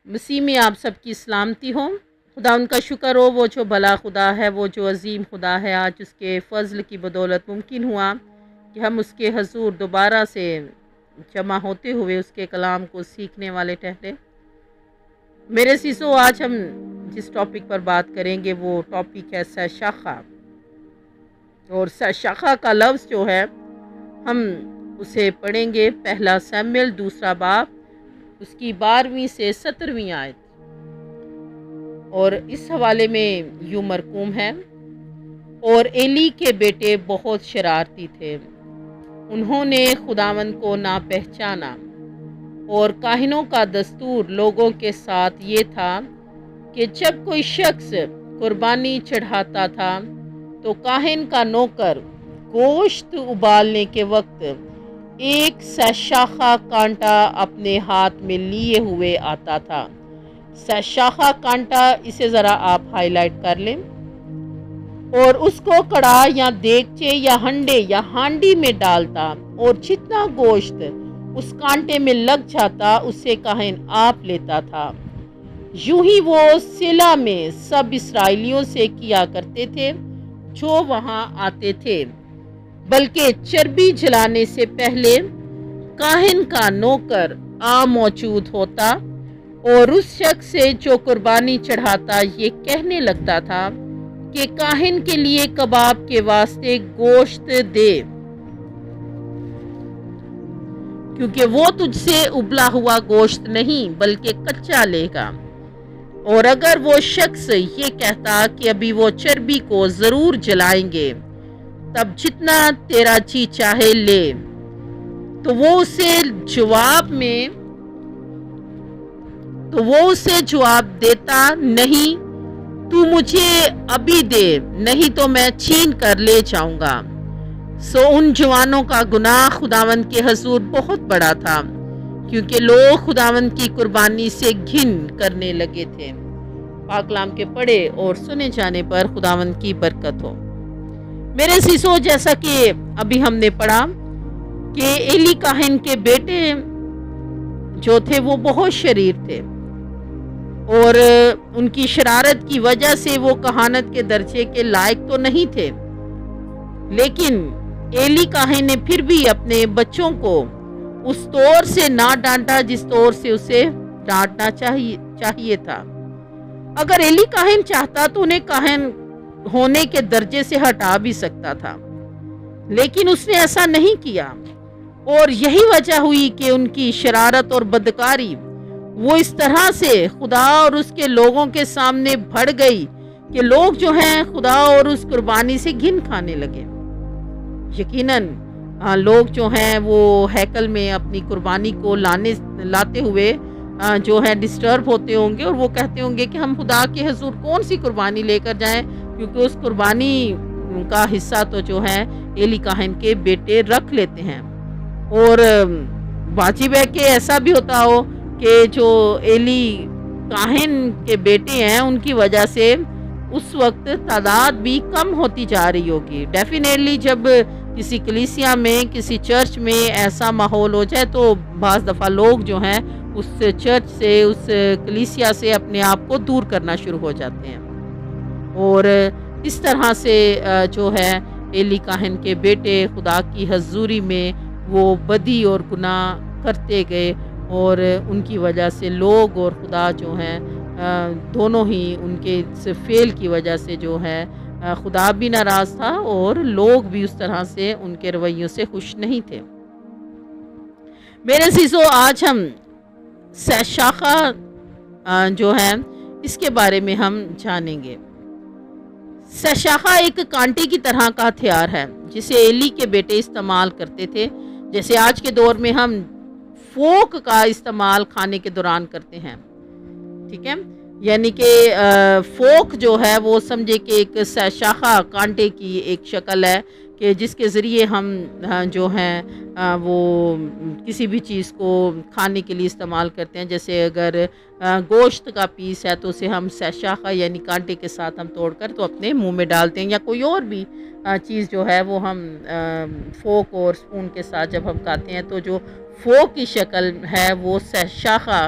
مسیح میں آپ سب کی سلامتی ہو۔ خدا ان کا شکر ہو، وہ جو بھلا خدا ہے، وہ جو عظیم خدا ہے۔ آج اس کے فضل کی بدولت ممکن ہوا کہ ہم اس کے حضور دوبارہ سے جمع ہوتے ہوئے اس کے کلام کو سیکھنے والے ٹھہرے۔ میرے سیسو، آج ہم جس ٹاپک پر بات کریں گے وہ ٹاپک ہے سہ-شاخہ، اور سہ-شاخہ کا لفظ جو ہے ہم اسے پڑھیں گے پہلا سموئیل 2 باب، اس کی 12ویں سے 17ویں آیت، اور اس حوالے میں یوں مرقوم ہے: اور ایلی کے بیٹے بہت شرارتی تھے، انہوں نے خداوند کو نہ پہچانا، اور کاہنوں کا دستور لوگوں کے ساتھ یہ تھا کہ جب کوئی شخص قربانی چڑھاتا تھا تو کاہن کا نوکر گوشت ابالنے کے وقت ایک سہ-شاخہ کانٹا اپنے ہاتھ میں لیے ہوئے آتا تھا۔ سہ-شاخہ کانٹا، اسے ذرا آپ ہائی لائٹ کر لیں، اور اس کو کڑاہ یا دیگچے یا ہنڈے یا ہانڈی میں ڈالتا، اور جتنا گوشت اس کانٹے میں لگ جاتا اسے کاہن آپ لیتا تھا۔ یوں ہی وہ سیلہ میں سب اسرائیلیوں سے کیا کرتے تھے جو وہاں آتے تھے، بلکہ چربی جلانے سے پہلے کاہن کا نوکر موجود ہوتا اور اس شخص سے جو قربانی چڑھاتا یہ کہنے لگتا تھا کہ کاہن کے لیے کباب کے واسطے گوشت دے، کیونکہ وہ تجھ سے ابلا ہوا گوشت نہیں بلکہ کچا لے گا۔ اور اگر وہ شخص یہ کہتا کہ ابھی وہ چربی کو ضرور جلائیں گے، تب جتنا تیرا جی چاہے لے، تو وہ اسے جواب دیتا، نہیں، تو مجھے ابھی دے، نہیں تو میں چھین کر لے جاؤں گا۔ سو ان جوانوں کا گناہ خداوند کے حضور بہت بڑا تھا، کیونکہ لوگ خداوند کی قربانی سے گھن کرنے لگے تھے۔ پاک کلام کے پڑھے اور سنے جانے پر خداوند کی برکت ہو۔ میرے سیسو، جیسا کہ ابھی ہم نے پڑھا کہ ایلی کاہن کے بیٹے جو تھے وہ بہت شریر تھے، اور ان کی شرارت کی وجہ سے وہ کہانت کے درجے کے لائق تو نہیں تھے، لیکن ایلی کاہن نے پھر بھی اپنے بچوں کو اس طور سے نہ ڈانٹا جس طور سے اسے ڈانٹنا چاہیے تھا۔ اگر ایلی کاہن چاہتا تو انہیں کاہن ہونے کے درجے سے ہٹا بھی سکتا تھا، لیکن اس نے ایسا نہیں کیا، اور یہی وجہ ہوئی کہ ان کی شرارت اور بدکاری وہ اس طرح سے خدا اور اس کے لوگوں کے سامنے بڑھ گئی کہ لوگ جو ہیں خدا اور اس قربانی سے گھن کھانے لگے۔ یقیناً لوگ جو ہیں وہ ہیکل میں اپنی قربانی کو لاتے ہوئے جو ہے ڈسٹرب ہوتے ہوں گے، اور وہ کہتے ہوں گے کہ ہم خدا کے حضور کون سی قربانی لے کر جائیں، کیونکہ اس قربانی کا حصہ تو جو ہے ایلی کاہن کے بیٹے رکھ لیتے ہیں۔ اور واجب ہے کہ ایسا بھی ہوتا ہو کہ جو ایلی کاہن کے بیٹے ہیں ان کی وجہ سے اس وقت تعداد بھی کم ہوتی جا رہی ہوگی۔ ڈیفینیٹلی جب کسی کلیسیا میں، کسی چرچ میں ایسا ماحول ہو جائے تو بعض دفعہ لوگ جو ہیں اس چرچ سے، اس کلیسیا سے اپنے آپ کو دور کرنا شروع ہو جاتے ہیں، اور اس طرح سے جو ہے ایلی کاہن کے بیٹے خدا کی حضوری میں وہ بدی اور گناہ کرتے گئے، اور ان کی وجہ سے لوگ اور خدا جو ہیں دونوں ہی ان کے فیل کی وجہ سے جو ہے خدا بھی ناراض تھا اور لوگ بھی اس طرح سے ان کے رویوں سے خوش نہیں تھے۔ میرے سیسو، آج ہم سہ-شاخہ جو ہے اس کے بارے میں ہم جانیں گے۔ سہ-شاخہ ایک کانٹے کی طرح کا ہتھیار ہے جسے ایلی کے بیٹے استعمال کرتے تھے، جیسے آج کے دور میں ہم فوک کا استعمال کھانے کے دوران کرتے ہیں، ٹھیک ہے؟ یعنی کہ فوک جو ہے وہ سمجھے کہ ایک سہ-شاخہ کانٹے کی ایک شکل ہے کہ جس کے ذریعے ہم جو ہیں وہ کسی بھی چیز کو کھانے کے لیے استعمال کرتے ہیں۔ جیسے اگر گوشت کا پیس ہے تو اسے ہم سہ-شاخہ یعنی کانٹے کے ساتھ ہم توڑ کر تو اپنے منہ میں ڈالتے ہیں، یا کوئی اور بھی چیز جو ہے وہ ہم فوک اور سپون کے ساتھ جب ہم کھاتے ہیں تو جو فوک کی شکل ہے وہ سہ-شاخہ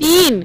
3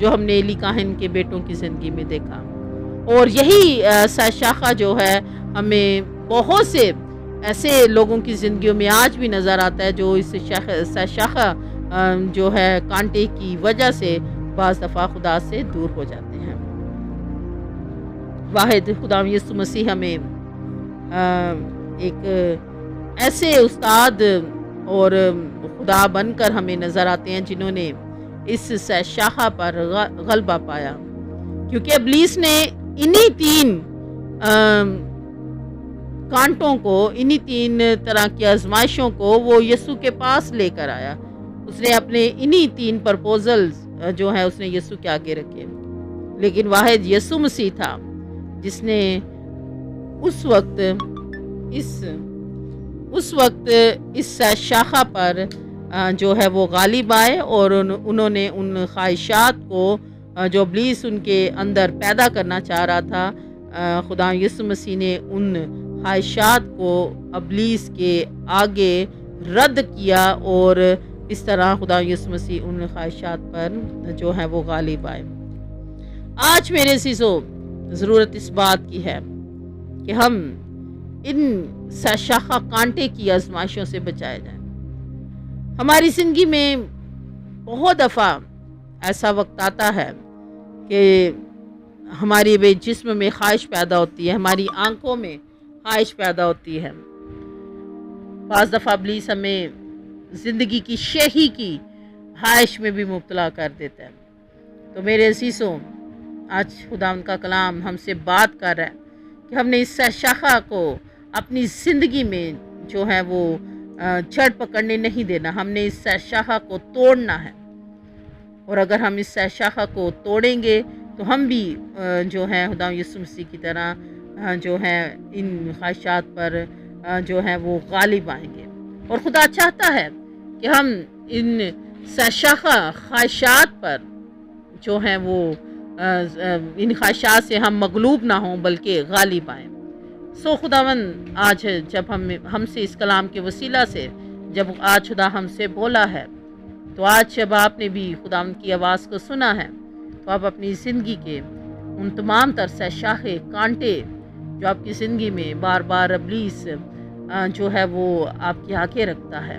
جو ہم نے ایلی کاہن کے بیٹوں کی زندگی میں دیکھا۔ اور یہی سرشاخہ جو ہے ہمیں بہت سے ایسے لوگوں کی زندگیوں میں آج بھی نظر آتا ہے جو اس سرشاخہ جو ہے کانٹے کی وجہ سے بعض دفعہ خدا سے دور ہو جاتے ہیں۔ واحد خدا یسوع مسیح ہمیں ایک ایسے استاد اور خدا بن کر ہمیں نظر آتے ہیں جنہوں نے اس سرشاخہ پر غلبہ پایا، کیونکہ ابلیس نے انہی 3 کانٹوں کو، انہی 3 طرح کی آزمائشوں کو وہ یسوع کے پاس لے کر آیا۔ اس نے اپنے انہی 3 پرپوزلز جو ہیں اس نے یسوع کے آگے رکھے، لیکن واحد یسوع مسیح تھا جس نے اس وقت اس شاخہ پر جو ہے وہ غالب آئے، اور انہوں نے ان خواہشات کو جو ابلیس ان کے اندر پیدا کرنا چاہ رہا تھا، خدا یسوع مسیح نے ان خواہشات کو ابلیس کے آگے رد کیا، اور اس طرح خدا یسوع مسیح ان خواہشات پر جو ہے وہ غالب آئے۔ آج میرے عزیزو ضرورت اس بات کی ہے کہ ہم ان سرشاخہ کانٹے کی آزمائشوں سے بچائے جائیں۔ ہماری زندگی میں بہت دفعہ ایسا وقت آتا ہے کہ ہماری جسم میں خواہش پیدا ہوتی ہے، ہماری آنکھوں میں خواہش پیدا ہوتی ہے۔ بعض دفعہ ابلیس ہمیں زندگی کی شہی کی خواہش میں بھی مبتلا کر دیتا ہے۔ تو میرے عزیزوں، آج خدا ان کا کلام ہم سے بات کر رہا ہے کہ ہم نے اس سرشاخہ کو اپنی زندگی میں جو ہے وہ جڑ پکڑنے نہیں دینا، ہم نے اس سرشاخہ کو توڑنا ہے۔ اور اگر ہم اس سرشاخہ کو توڑیں گے تو ہم بھی جو ہے خدا یسوع مسیح کی طرح جو ہے ان خواہشات پر جو ہے وہ غالب آئیں گے۔ اور خدا چاہتا ہے کہ ہم ان سرشاخہ خواہشات پر جو ہیں وہ ان خواہشات سے ہم مغلوب نہ ہوں بلکہ غالب آئیں۔ سو خداوند آج جب ہم سے اس کلام کے وسیلہ سے جب آج خدا ہم سے بولا ہے، تو آج جب آپ نے بھی خداوند کی آواز کو سنا ہے، تو آپ اپنی زندگی کے ان تمام تر سرشاخے کانٹے جو آپ کی زندگی میں بار بار ابلیس جو ہے وہ آپ کی آنکھیں رکھتا ہے،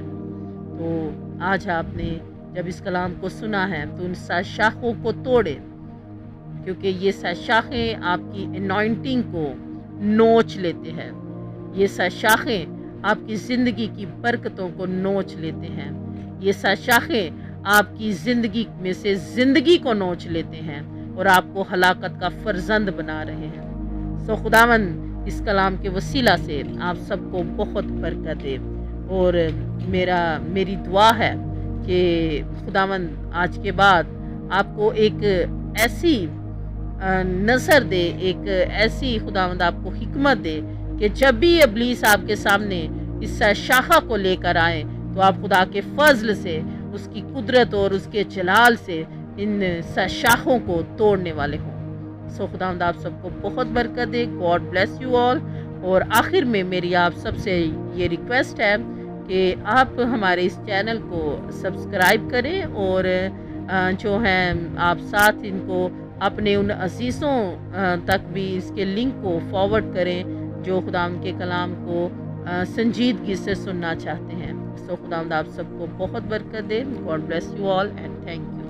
تو آج آپ نے جب اس کلام کو سنا ہے تو ان سرشاخوں کو توڑے، کیونکہ یہ سرشاخیں آپ کی انوائنٹنگ کو نوچ لیتے ہیں، یہ سرشاخیں آپ کی زندگی کی برکتوں کو نوچ لیتے ہیں، یہ سرشاخیں آپ کی زندگی میں سے زندگی کو نوچ لیتے ہیں اور آپ کو ہلاکت کا فرزند بنا رہے ہیں۔ سو خداوند اس کلام کے وسیلہ سے آپ سب کو بہت برکت دے، اور میری دعا ہے کہ خداوند آج کے بعد آپ کو ایک ایسی نظر دے، ایک ایسی خداوند آپ کو حکمت دے کہ جب بھی ابلیس آپ کے سامنے اس سرشاخہ کو لے کر آئے تو آپ خدا کے فضل سے، اس کی قدرت اور اس کے جلال سے ان سرشاخوں کو توڑنے والے ہوں۔ سو خداوند آپ سب کو بہت برکت دے۔ God bless you all. اور آخر میں میری آپ سب سے یہ ریکویسٹ ہے کہ آپ ہمارے اس چینل کو سبسکرائب کریں، اور جو ہے آپ ساتھ ان کو اپنے ان عزیزوں تک بھی اس کے لنک کو فارورڈ کریں جو خداوند کے کلام کو سنجیدگی سے سننا چاہتے ہیں۔ سو خداوند آپ سب کو بہت برکت دے۔ God bless you all and thank you.